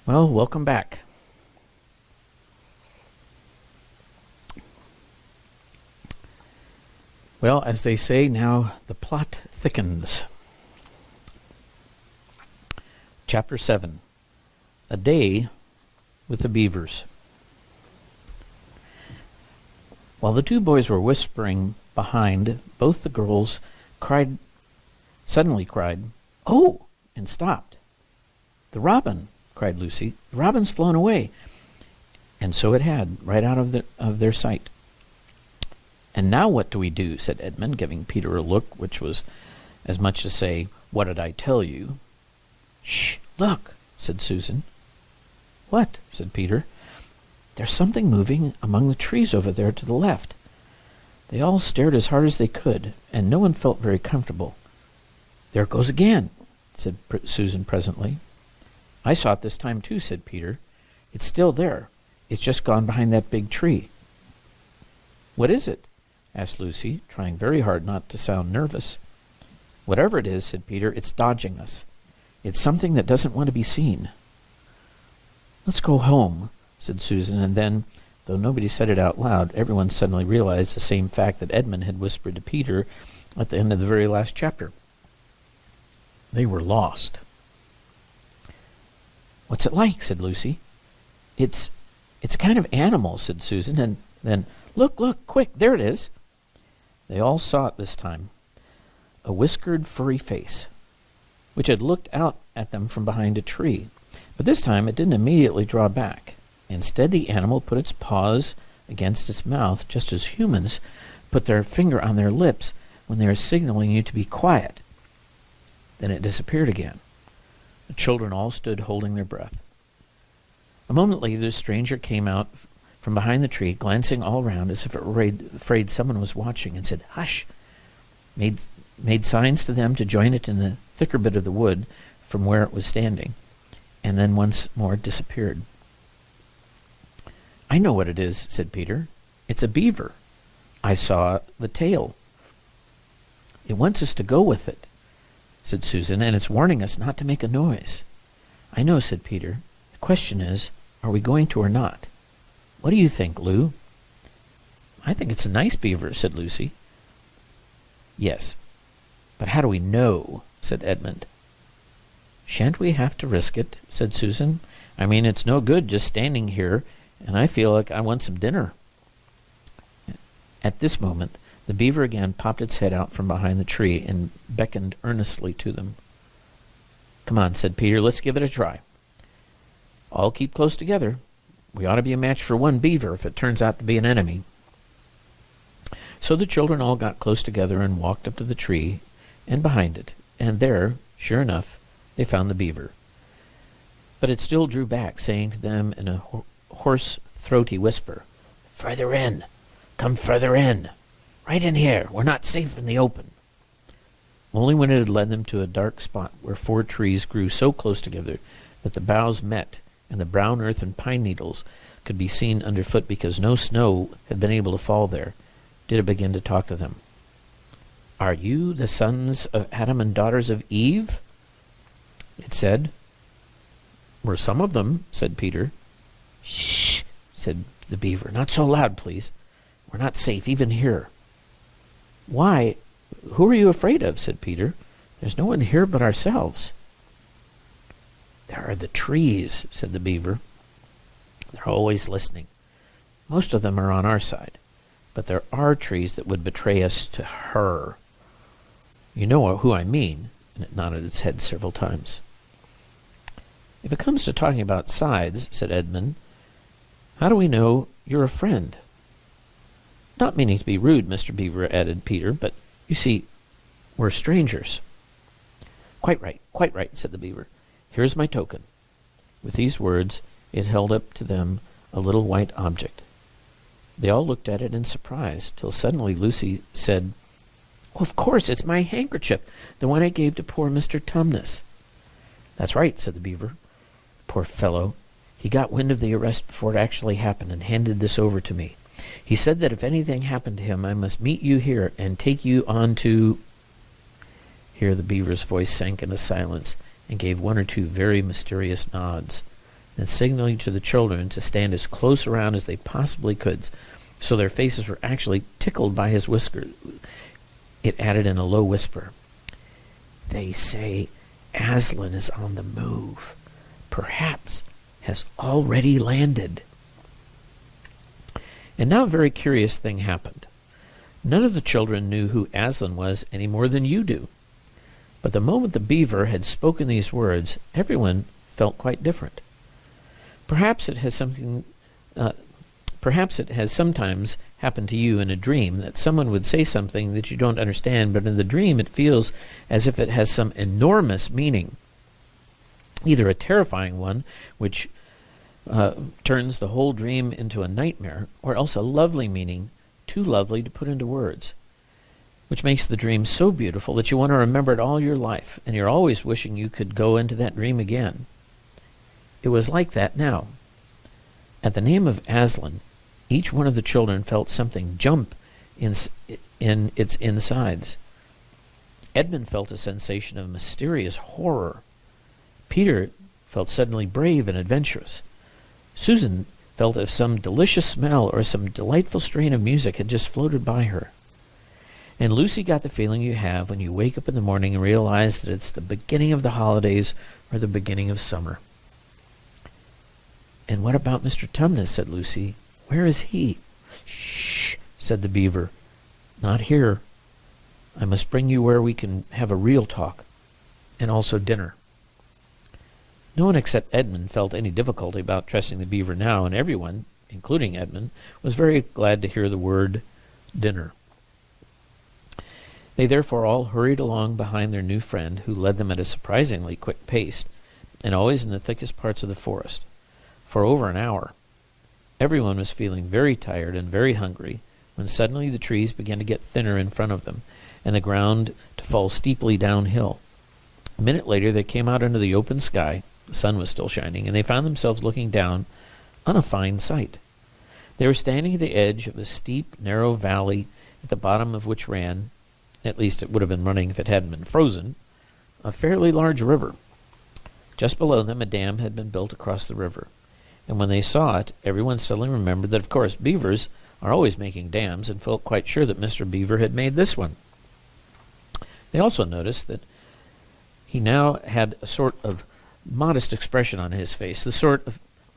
Well, welcome back. Well, as they say, now the plot thickens. Chapter 7, A Day with the Beavers. While the two boys were whispering behind, both the girls suddenly cried, "Oh!" and stopped. "The robin!" cried Lucy. "The robin's flown away." And so it had, right out of their sight. "And now what do we do?" said Edmund, giving Peter a look which was as much to say, "What did I tell you?" "Shh! Look!" said Susan. "What?" said Peter. "There's something moving among the trees over there to the left." They all stared as hard as they could, and no one felt very comfortable. "There it goes again," said Susan presently. "I saw it this time too," said Peter. "It's still there. It's just gone behind that big tree." "What is it?" asked Lucy, trying very hard not to sound nervous. "Whatever it is," said Peter, "it's dodging us. It's something that doesn't want to be seen." "Let's go home," said Susan, and then, though nobody said it out loud, everyone suddenly realized the same fact that Edmund had whispered to Peter at the end of the very last chapter. They were lost. "What's it like?" said Lucy. It's a kind of animal," said Susan, and then, Look, quick, there it is." They all saw it this time. A whiskered, furry face, which had looked out at them from behind a tree. But this time it didn't immediately draw back. Instead, the animal put its paws against its mouth, just as humans put their finger on their lips when they are signaling you to be quiet. Then it disappeared again. The children all stood holding their breath. A moment later, the stranger came out from behind the tree, glancing all round as if it were afraid someone was watching, and said, "Hush!" Made signs to them to join it in the thicker bit of the wood from where it was standing, and then once more disappeared. "I know what it is," said Peter. "It's a beaver. I saw the tail." "It wants us to go with it," said Susan, "and it's warning us not to make a noise." "I know," said Peter. "The question is, are we going to or not? What do you think, Lou?" "I think it's a nice beaver," said Lucy. "Yes, but how do we know?" said Edmund. "Shan't we have to risk it?" said Susan. "I mean, it's no good just standing here, and I feel like I want some dinner." At this moment, the beaver again popped its head out from behind the tree and beckoned earnestly to them. "Come on," said Peter, "let's give it a try. All keep close together. We ought to be a match for one beaver if it turns out to be an enemy." So the children all got close together and walked up to the tree and behind it, and there, sure enough, they found the beaver. But it still drew back, saying to them in a hoarse, throaty whisper, "Further in! Come further in! Right in here! We're not safe in the open!" Only when it had led them to a dark spot where 4 trees grew so close together that the boughs met and the brown earth and pine needles could be seen underfoot because no snow had been able to fall there, did it begin to talk to them. "Are you the sons of Adam and daughters of Eve?" it said. "We're some of them," said Peter. "Shh," said the beaver. "Not so loud, please. We're not safe even here." "Why, who are you afraid of?" said Peter. "There's no one here but ourselves." "There are the trees," said the beaver. "They're always listening. Most of them are on our side, but there are trees that would betray us to her. You know who I mean," and it nodded its head several times. "If it comes to talking about sides," said Edmund, "how do we know you're a friend?" "Not meaning to be rude, Mr. Beaver," added Peter, "but, you see, we're strangers." Quite right," said the beaver. "Here's my token." With these words, it held up to them a little white object. They all looked at it in surprise, till suddenly Lucy said, "Oh, of course, it's my handkerchief, the one I gave to poor Mr. Tumnus." "That's right," said the beaver. "Poor fellow. He got wind of the arrest before it actually happened and handed this over to me. He said that if anything happened to him, I must meet you here and take you on to—" Here the beaver's voice sank into silence and gave 1 or 2 very mysterious nods. and signaling to the children to stand as close around as they possibly could, so their faces were actually tickled by his whiskers. It added in a low whisper, "They say Aslan is on the move. Perhaps has already landed." And now a very curious thing happened. None of the children knew who Aslan was any more than you do. But the moment the beaver had spoken these words, everyone felt quite different. Perhaps it has sometimes happened to you in a dream that someone would say something that you don't understand, but in the dream it feels as if it has some enormous meaning, either a terrifying one, which turns the whole dream into a nightmare, or else a lovely meaning, too lovely to put into words, which makes the dream so beautiful that you want to remember it all your life, and you're always wishing you could go into that dream again. It was like that now. At the name of Aslan, each one of the children felt something jump in its insides. Edmund felt a sensation of mysterious horror. Peter felt suddenly brave and adventurous. Susan felt as if some delicious smell or some delightful strain of music had just floated by her. And Lucy got the feeling you have when you wake up in the morning and realize that it's the beginning of the holidays or the beginning of summer. "And what about Mr. Tumnus?" said Lucy. "Where is he?" "Shh," said the beaver. "Not here. I must bring you where we can have a real talk, and also dinner." No one except Edmund felt any difficulty about trusting the beaver now, and everyone, including Edmund, was very glad to hear the word dinner. They therefore all hurried along behind their new friend, who led them at a surprisingly quick pace, and always in the thickest parts of the forest, for over an hour. Everyone was feeling very tired and very hungry, when suddenly the trees began to get thinner in front of them, and the ground to fall steeply downhill. A minute later they came out into the open sky. The sun was still shining, and they found themselves looking down on a fine sight. They were standing at the edge of a steep, narrow valley, at the bottom of which ran, at least it would have been running if it hadn't been frozen, a fairly large river. Just below them a dam had been built across the river, and when they saw it, everyone suddenly remembered that, of course, beavers are always making dams, and felt quite sure that Mr. Beaver had made this one. They also noticed that he now had a sort of modest expression on his face, the sort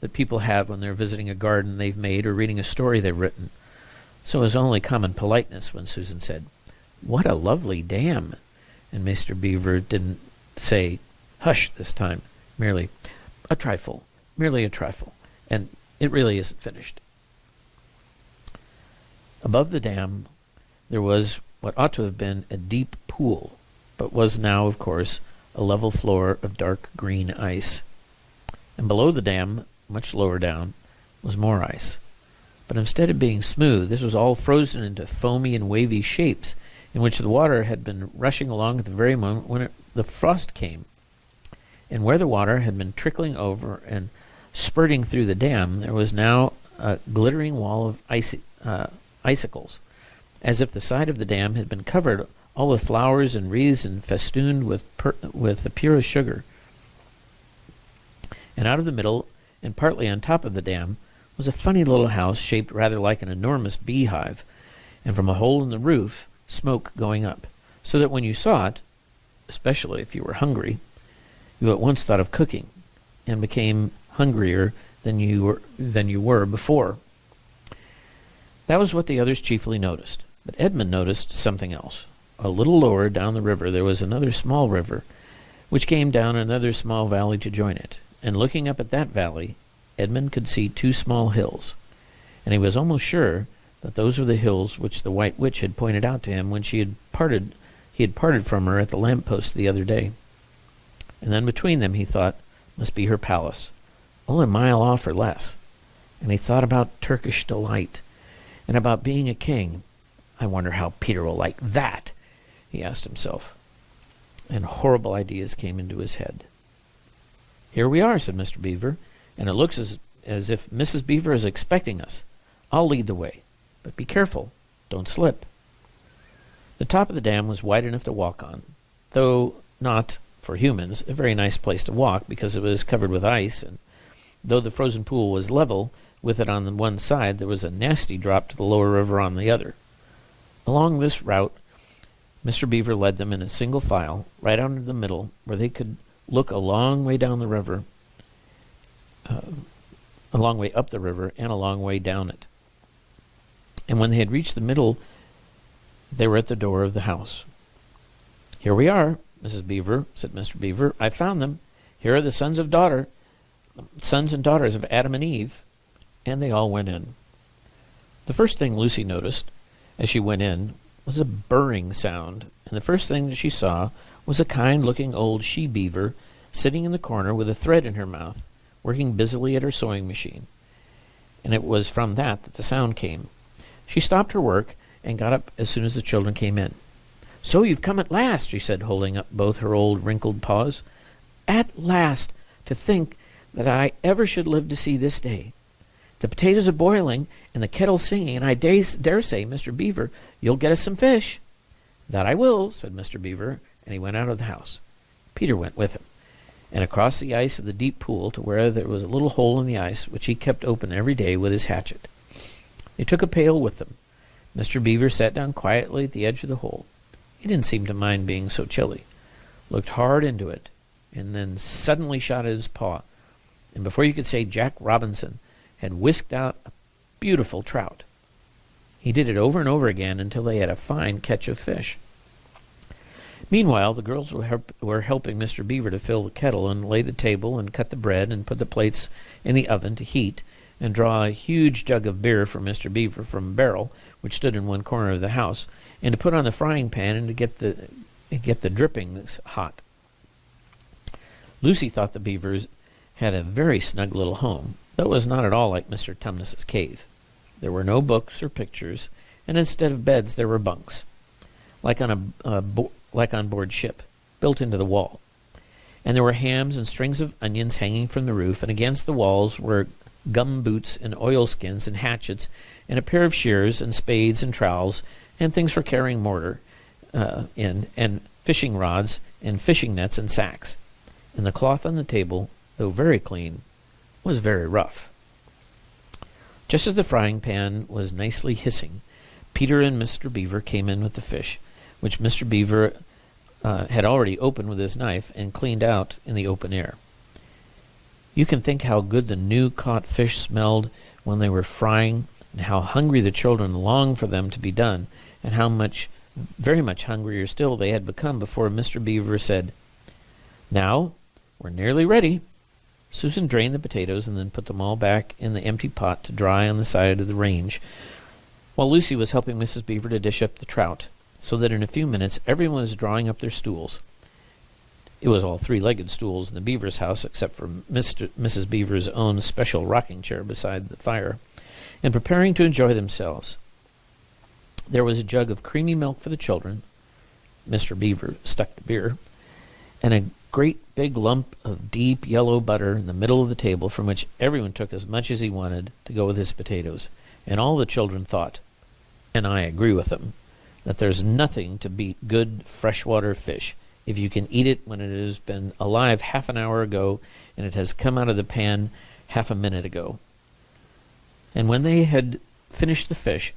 that people have when they're visiting a garden they've made or reading a story they've written. So it was only common politeness when Susan said, "What a lovely dam!" And Mr. Beaver didn't say, "Hush," this time, merely, merely a trifle, and it really isn't finished." Above the dam there was what ought to have been a deep pool, but was now, of course, a level floor of dark green ice. And below the dam, much lower down, was more ice. But instead of being smooth, this was all frozen into foamy and wavy shapes, in which the water had been rushing along at the very moment when the frost came. And where the water had been trickling over and spurting through the dam, there was now a glittering wall of icicles, as if the side of the dam had been covered all with flowers and wreaths and festooned with the purest sugar. And out of the middle, and partly on top of the dam, was a funny little house shaped rather like an enormous beehive, and from a hole in the roof, smoke going up, so that when you saw it, especially if you were hungry, you at once thought of cooking, and became hungrier than you were before. That was what the others chiefly noticed, but Edmund noticed something else. A little lower down the river there was another small river, which came down another small valley to join it, and looking up at that valley, Edmund could see two small hills, and he was almost sure that those were the hills which the White Witch had pointed out to him when he had parted from her at the lamp-post the other day. And then between them, he thought, must be her palace, only a mile off or less. And he thought about Turkish delight, and about being a king. "I wonder how Peter will like that," he asked himself. And horrible ideas came into his head. "Here we are," said Mr. Beaver, "and it looks as if Mrs. Beaver is expecting us. I'll lead the way, but be careful, don't slip." The top of the dam was wide enough to walk on, though not, for humans, a very nice place to walk, because it was covered with ice, and Though the frozen pool was level with it on the one side, there was a nasty drop to the lower river on the other. Along this route, Mr. Beaver led them in a single file, right out into the middle, where they could look a long way down the river, a long way up the river, and a long way down it. And when they had reached the middle, they were at the door of the house. "Here we are, Mrs. Beaver," said Mr. Beaver. "I found them. Here are the sons and daughters of Adam and Eve." And they all went in. The first thing Lucy noticed as she went in was a burring sound, and the first thing that she saw was a kind-looking old she-beaver sitting in the corner with a thread in her mouth, working busily at her sewing machine. And it was from that the sound came. She stopped her work and got up as soon as the children came in. "So you've come at last," she said, holding up both her old wrinkled paws. "At last! To think that I ever should live to see this day. The potatoes are boiling and the kettle singing, and I dare say, Mr. Beaver, you'll get us some fish." "That I will," said Mr. Beaver, and he went out of the house. Peter went with him, and across the ice of the deep pool to where there was a little hole in the ice, which he kept open every day with his hatchet. They took a pail with them. Mr. Beaver sat down quietly at the edge of the hole. He didn't seem to mind being so chilly, looked hard into it, and then suddenly shot at his paw, and before you could say Jack Robinson, had whisked out a beautiful trout. He did it over and over again until they had a fine catch of fish. Meanwhile, the girls were helping Mr. Beaver to fill the kettle and lay the table and cut the bread and put the plates in the oven to heat and draw a huge jug of beer for Mr. Beaver from a barrel which stood in one corner of the house, and to put on the frying pan and to get the drippings hot. Lucy thought the Beavers had a very snug little home, though it was not at all like Mr. Tumnus's cave. There were no books or pictures, and instead of beds there were bunks, like on board ship, built into the wall. And there were hams and strings of onions hanging from the roof, and against the walls were gum boots and oilskins and hatchets and a pair of shears and spades and trowels and things for carrying mortar in, and fishing rods and fishing nets and sacks. And the cloth on the table, though very clean, was very rough. Just as the frying pan was nicely hissing, Peter and Mr. Beaver came in with the fish, which Mr. Beaver had already opened with his knife and cleaned out in the open air. You can think how good the new-caught fish smelled when they were frying, and how hungry the children longed for them to be done, and how very much hungrier still they had become before Mr. Beaver said, "Now, we're nearly ready." Susan drained the potatoes and then put them all back in the empty pot to dry on the side of the range, while Lucy was helping Mrs. Beaver to dish up the trout, so that in a few minutes everyone was drawing up their stools. It was all three-legged stools in the Beaver's house, except for Mrs. Beaver's own special rocking chair beside the fire, and preparing to enjoy themselves. There was a jug of creamy milk for the children. Mr. Beaver stuck to beer, and a great big lump of deep yellow butter in the middle of the table, from which everyone took as much as he wanted to go with his potatoes. And all the children thought, and I agree with them, that there's nothing to beat good freshwater fish if you can eat it when it has been alive half an hour ago and it has come out of the pan half a minute ago. And when they had finished the fish,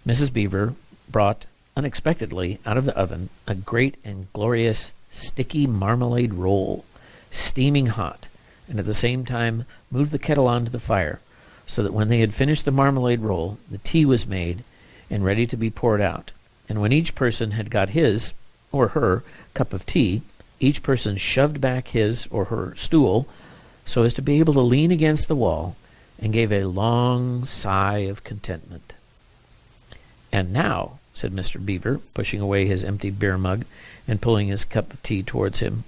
Mrs. Beaver brought unexpectedly out of the oven a great and glorious sticky marmalade roll, steaming hot, and at the same time moved the kettle onto the fire, so that when they had finished the marmalade roll, the tea was made and ready to be poured out. And when each person had got his or her cup of tea, each person shoved back his or her stool so as to be able to lean against the wall, and gave a long sigh of contentment. "And now," said Mr. Beaver, pushing away his empty beer mug and pulling his cup of tea towards him,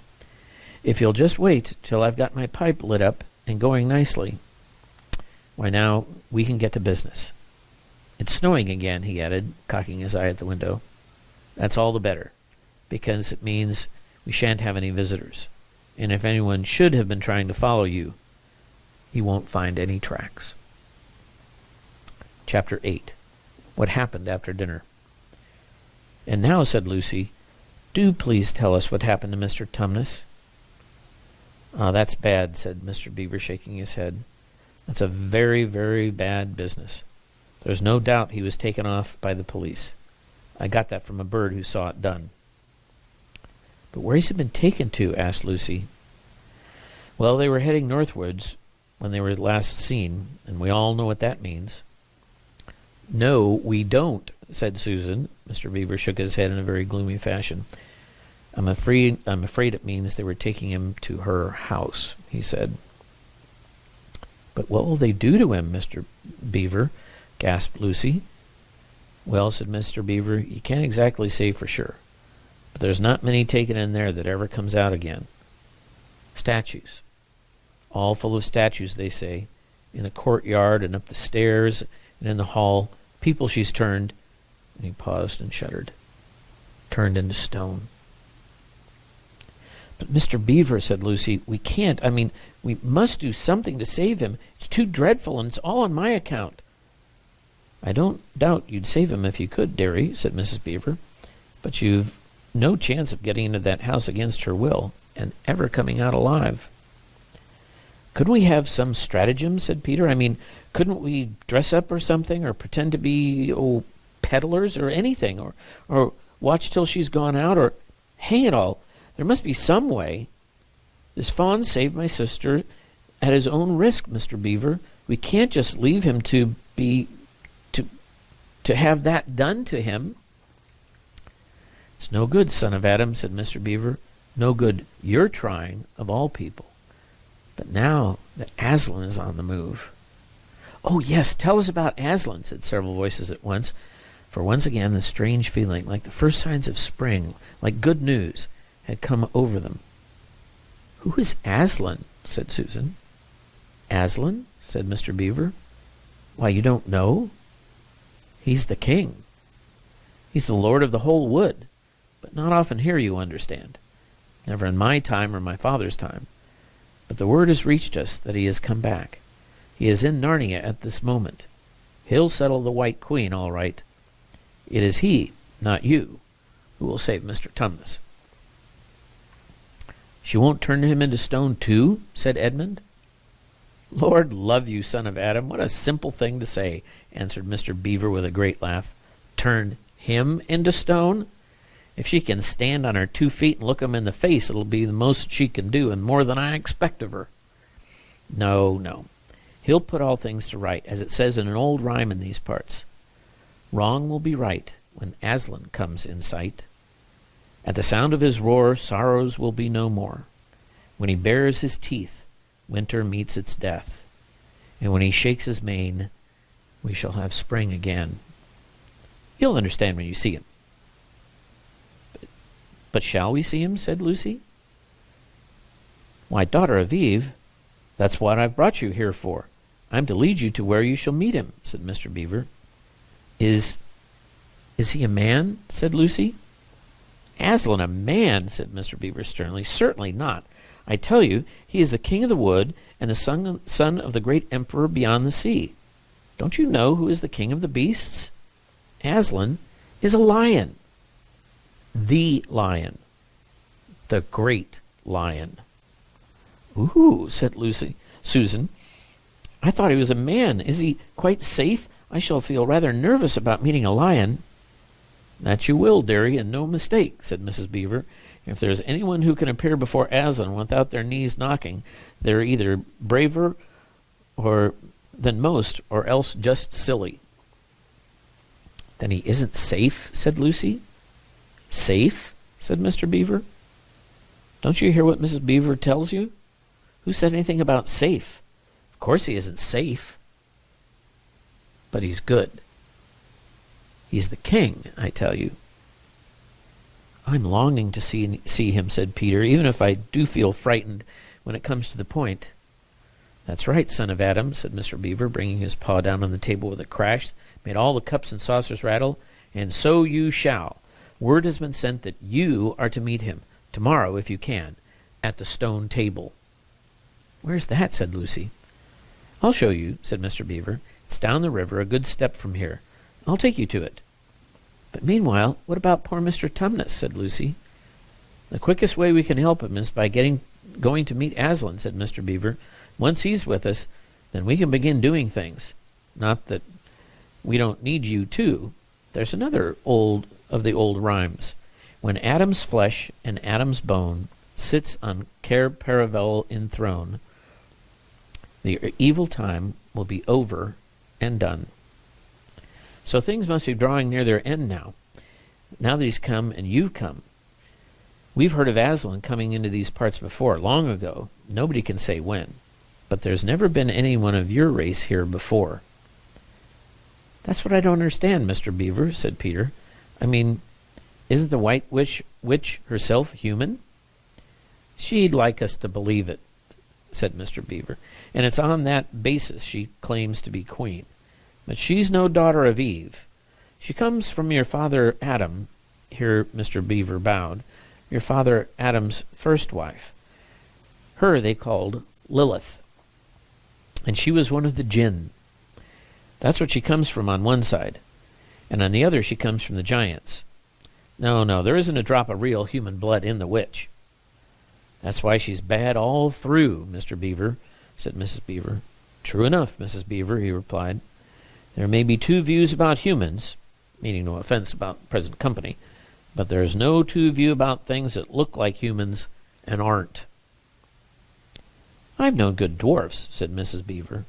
"if you'll just wait till I've got my pipe lit up and going nicely, why now we can get to business. It's snowing again," he added, cocking his eye at the window. "That's all the better, because it means we shan't have any visitors. And if anyone should have been trying to follow you, he won't find any tracks." Chapter 8. What happened after dinner. "And now," said Lucy, "do please tell us what happened to Mr. Tumnus." That's bad, said Mr. Beaver, shaking his head. That's a very, very bad business. There's no doubt he was taken off by the police. I got that from a bird who saw it done. But where's he been taken to? Asked Lucy. Well, they were heading northwards when they were last seen, and we all know what that means. No, we don't, said Susan. Mr. Beaver shook his head in a very gloomy fashion. I'm afraid it means they were taking him to her house, he said. But what will they do to him, Mr. Beaver? Gasped Lucy. Well, said Mr. Beaver, you can't exactly say for sure. But there's not many taken in there that ever comes out again. Statues. All full of statues, they say. In the courtyard and up the stairs and in the hall. People she's turned, and he paused and shuddered, turned into stone. But Mr. Beaver, said Lucy, we can't. We must do something to save him. It's too dreadful, and it's all on my account. I don't doubt you'd save him if you could, dearie, said Mrs. Beaver, but you've no chance of getting into that house against her will, and ever coming out alive. Couldn't we have some stratagem, said Peter? Couldn't we dress up or something, or pretend to be, peddlers or anything, or watch till she's gone out, or hang it all, there must be some way. This fawn saved my sister at his own risk, Mr. Beaver. We can't just leave him to have that done to him. It's no good, son of Adam, said Mr. Beaver. No good you're trying, of all people. But now that Aslan is on the move. Oh, yes, tell us about Aslan, said several voices at once, for once again the strange feeling, like the first signs of spring, like good news, had come over them. Who is Aslan? Said Susan. Aslan? Said Mr. Beaver. Why, you don't know? He's the king. He's the lord of the whole wood, but not often here, you understand. Never in my time or my father's time. But the word has reached us that he has come back. He is in Narnia at this moment. He'll settle the White Queen all right. It is he, not you, who will save Mr. Tumnus. She won't turn him into stone too? Said Edmund. Lord love you, son of Adam, what a simple thing to say, answered Mr. Beaver with a great laugh. Turn him into stone? If she can stand on her 2 feet and look him in the face, it'll be the most she can do, and more than I expect of her. No. He'll put all things to right, as it says in an old rhyme in these parts. Wrong will be right when Aslan comes in sight. At the sound of his roar, sorrows will be no more. When he bares his teeth, winter meets its death. And when he shakes his mane, we shall have spring again. You'll understand when you see him. But shall we see him? Said Lucy. Why, daughter of Eve, that's what I've brought you here for. I'm to lead you to where you shall meet him, said Mr. Beaver. Is he a man? Said Lucy. Aslan a man, said Mr. Beaver sternly. Certainly not. I tell you, he is the king of the wood and the son of the great emperor beyond the sea. Don't you know who is the king of the beasts? Aslan is a lion. The lion. The great lion. Ooh, said Susan. I thought he was a man. Is he quite safe? I shall feel rather nervous about meeting a lion. That you will, dearie, and no mistake, said Mrs. Beaver. If there's anyone who can appear before Aslan without their knees knocking, they're either braver than most, or else just silly. Then he isn't safe, said Lucy. Safe? Said Mr. Beaver. Don't you hear what Mrs. Beaver tells you? Who said anything about safe? Of course he isn't safe. But he's good. He's the king, I tell you. I'm longing to see him, said Peter, even if I do feel frightened when it comes to the point. That's right, son of Adam, said Mr. Beaver, bringing his paw down on the table with a crash, made all the cups and saucers rattle. And so you shall. Word has been sent that you are to meet him, tomorrow if you can, at the stone table. Where's that? Said Lucy. I'll show you, said Mr. Beaver. It's down the river, a good step from here. I'll take you to it. But meanwhile, what about poor Mr. Tumnus? Said Lucy. The quickest way we can help him is by getting going to meet Aslan, said Mr. Beaver. Once he's with us, then we can begin doing things. Not that we don't need you, too. There's another old of the old rhymes. When Adam's flesh and Adam's bone sits on Cair Paravel enthroned, the evil time will be over and done. So things must be drawing near their end now. Now that he's come and you've come. We've heard of Aslan coming into these parts before, long ago. Nobody can say when. But there's never been anyone of your race here before. That's what I don't understand, Mr. Beaver, said Peter. I mean, isn't the White Witch herself human? She'd like us to believe it, said Mr. Beaver, and it's on that basis she claims to be queen. But she's no daughter of Eve. She comes from your father Adam, here Mr. Beaver bowed, your father Adam's first wife. Her they called Lilith, and she was one of the jinn. That's what she comes from on one side, and on the other she comes from the giants. No, there isn't a drop of real human blood in the witch. That's why she's bad all through, Mr. Beaver, said Mrs. Beaver. True enough, Mrs. Beaver, he replied. There may be two views about humans, meaning no offense about present company, but there is no two view about things that look like humans and aren't. I've known good dwarfs, said Mrs. Beaver.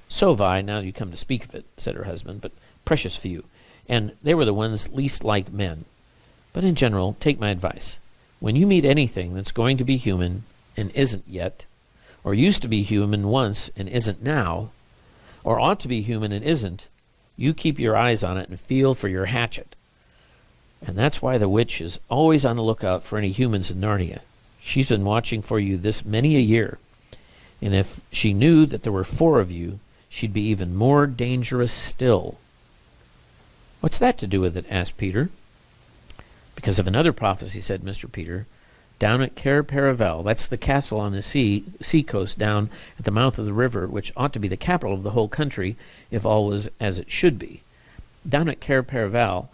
So have I, now you come to speak of it, said her husband, but precious few, and they were the ones least like men. But in general, take my advice. When you meet anything that's going to be human and isn't yet, or used to be human once and isn't now, or ought to be human and isn't, you keep your eyes on it and feel for your hatchet. And that's why the witch is always on the lookout for any humans in Narnia. She's been watching for you this many a year, and if she knew that there were 4 of you, she'd be even more dangerous still. What's that to do with it? Asked Peter. Because of another prophecy, said Mr. Peter. Down at Cair Paravel, that's the castle on the sea coast down at the mouth of the river, which ought to be the capital of the whole country if all was as it should be. Down at Cair Paravel,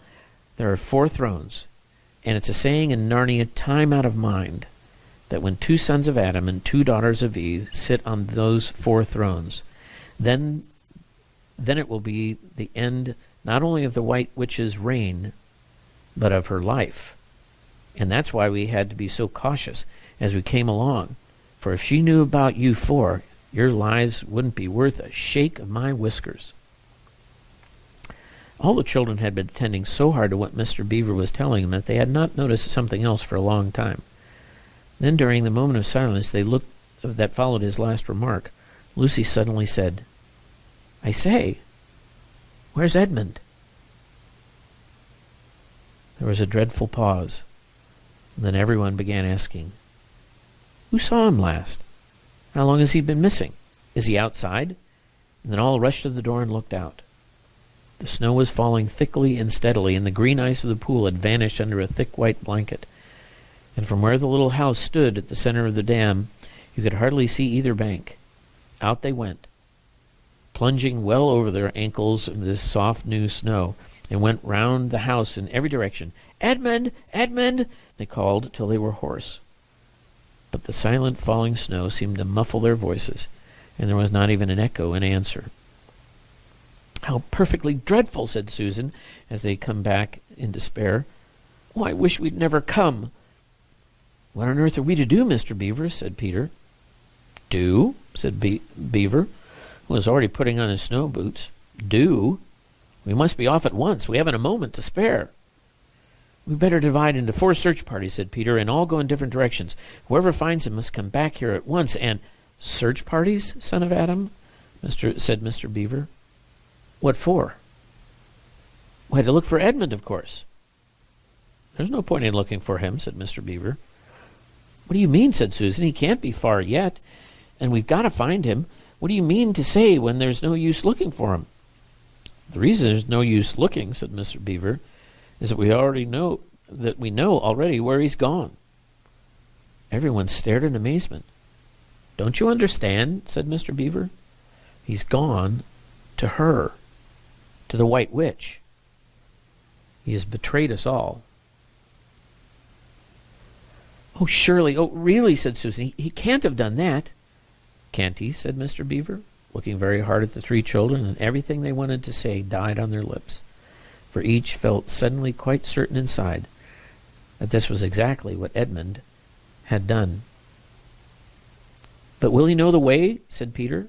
there are 4 thrones, and it's a saying in Narnia time out of mind that when 2 sons of Adam and 2 daughters of Eve sit on those 4 thrones, then it will be the end not only of the White Witch's reign, but of her life. And that's why we had to be so cautious as we came along. For if she knew about you 4, your lives wouldn't be worth a shake of my whiskers. All the children had been attending so hard to what Mr. Beaver was telling them that they had not noticed something else for a long time. Then, during the moment of silence that followed his last remark, Lucy suddenly said, I say, where's Edmund? There was a dreadful pause, and then everyone began asking, who saw him last? How long has he been missing? Is he outside? And then all rushed to the door and looked out. The snow was falling thickly and steadily, and the green ice of the pool had vanished under a thick white blanket. And from where the little house stood at the center of the dam, you could hardly see either bank. Out they went, plunging well over their ankles in this soft new snow, and went round the house in every direction. Edmund! Edmund! They called till they were hoarse. But the silent falling snow seemed to muffle their voices, and there was not even an echo in answer. How perfectly dreadful, said Susan, as they come back in despair. Oh, I wish we'd never come. What on earth are we to do, Mr. Beaver? Said Peter. Do? Said Beaver, who was already putting on his snow boots. Do? We must be off at once. We haven't a moment to spare. We'd better divide into 4 search parties, said Peter, and all go in different directions. Whoever finds him must come back here at once. And search parties, son of Adam? said Mr. Beaver. What for? Why, to look for Edmund, of course. There's no point in looking for him, said Mr. Beaver. What do you mean, said Susan. He can't be far yet, and we've got to find him. What do you mean to say when there's no use looking for him? The reason there's no use looking, said Mr. Beaver, is that we know already where he's gone. Everyone stared in amazement. Don't you understand, said Mr. Beaver. He's gone to her, to the White Witch. He has betrayed us all. Oh, surely. Oh, really, said Susan. He can't have done that. Can't he, said Mr. Beaver, looking very hard at the three children, and everything they wanted to say died on their lips, for each felt suddenly quite certain inside that this was exactly what Edmund had done. But will he know the way? Said Peter.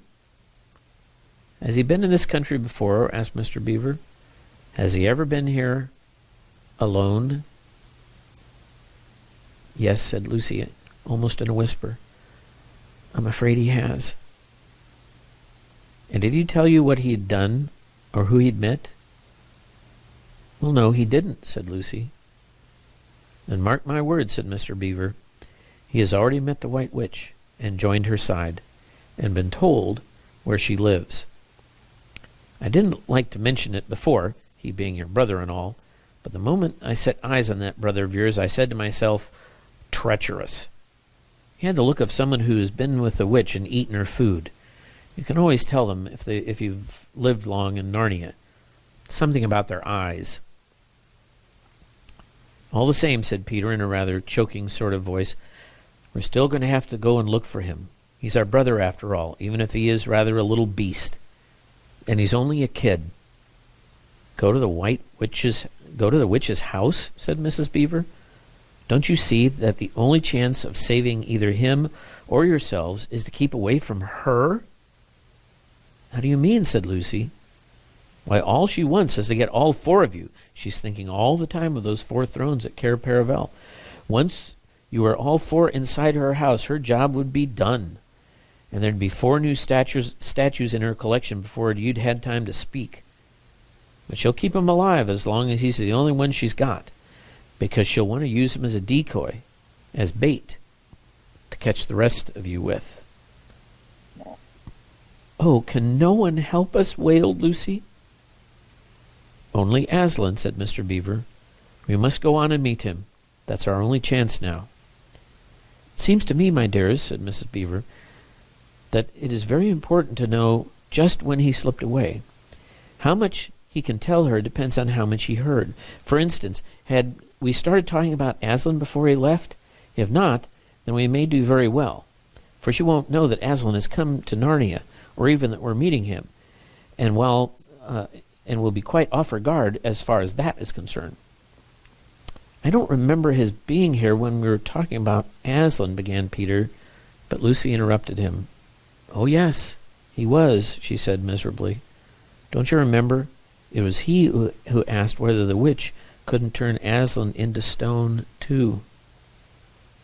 Has he been in this country before? Asked Mr. Beaver. Has he ever been here alone? Yes, said Lucy, almost in a whisper. I'm afraid he has. And did he tell you what he had done, or who he'd met? Well, no, he didn't, said Lucy. Then mark my words, said Mr. Beaver. He has already met the White Witch, and joined her side, and been told where she lives. I didn't like to mention it before, he being your brother and all, but the moment I set eyes on that brother of yours, I said to myself, treacherous. He had the look of someone who has been with the witch and eaten her food. You can always tell them if you've lived long in Narnia. Something about their eyes. All the same, said Peter in a rather choking sort of voice, we're still going to have to go and look for him. He's our brother after all, even if he is rather a little beast. And he's only a kid. Go to the witch's house, said Mrs. Beaver. Don't you see that the only chance of saving either him or yourselves is to keep away from her? How do you mean? Said Lucy. Why, all she wants is to get all four of you. She's thinking all the time of those 4 thrones at Cair Paravel. Once you were all 4 inside her house, her job would be done. And there'd be 4 new statues in her collection before you'd had time to speak. But she'll keep him alive as long as he's the only one she's got, because she'll want to use him as a decoy, as bait, to catch the rest of you with. Oh, can no one help us? Wailed Lucy. Only Aslan, said Mr. Beaver. We must go on and meet him. That's our only chance now. It seems to me, my dears, said Mrs. Beaver, that it is very important to know just when he slipped away. How much he can tell her depends on how much he heard. For instance, had we started talking about Aslan before he left? If not, then we may do very well, for she won't know that Aslan has come to Narnia, or even that we're meeting him, and will be quite off her guard as far as that is concerned. I don't remember his being here when we were talking about Aslan, began Peter, but Lucy interrupted him. Oh, yes, he was, she said miserably. Don't you remember? It was he who asked whether the witch couldn't turn Aslan into stone, too.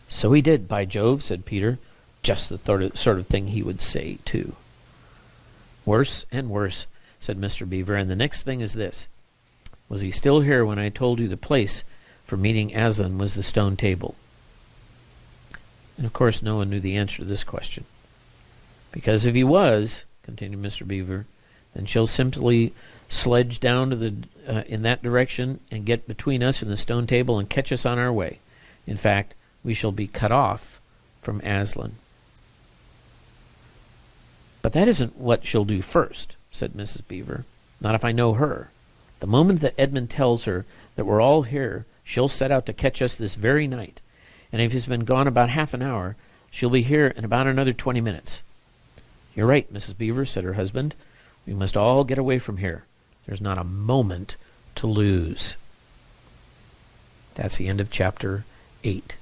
So he did, by Jove, said Peter. Just the sort of thing he would say, too. Worse and worse, said Mr. Beaver, and the next thing is this. Was he still here when I told you the place for meeting Aslan was the stone table? And of course no one knew the answer to this question. Because if he was, continued Mr. Beaver, then she'll simply sledge down to in that direction and get between us and the stone table and catch us on our way. In fact, we shall be cut off from Aslan. But that isn't what she'll do first, said Mrs. Beaver. Not if I know her. The moment that Edmund tells her that we're all here, she'll set out to catch us this very night. And if he's been gone about half an hour, she'll be here in about another 20 minutes. You're right, Mrs. Beaver, said her husband. We must all get away from here. There's not a moment to lose. That's the end of chapter 8.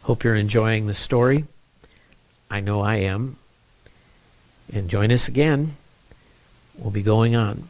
Hope you're enjoying the story. I know I am. And join us again. We'll be going on.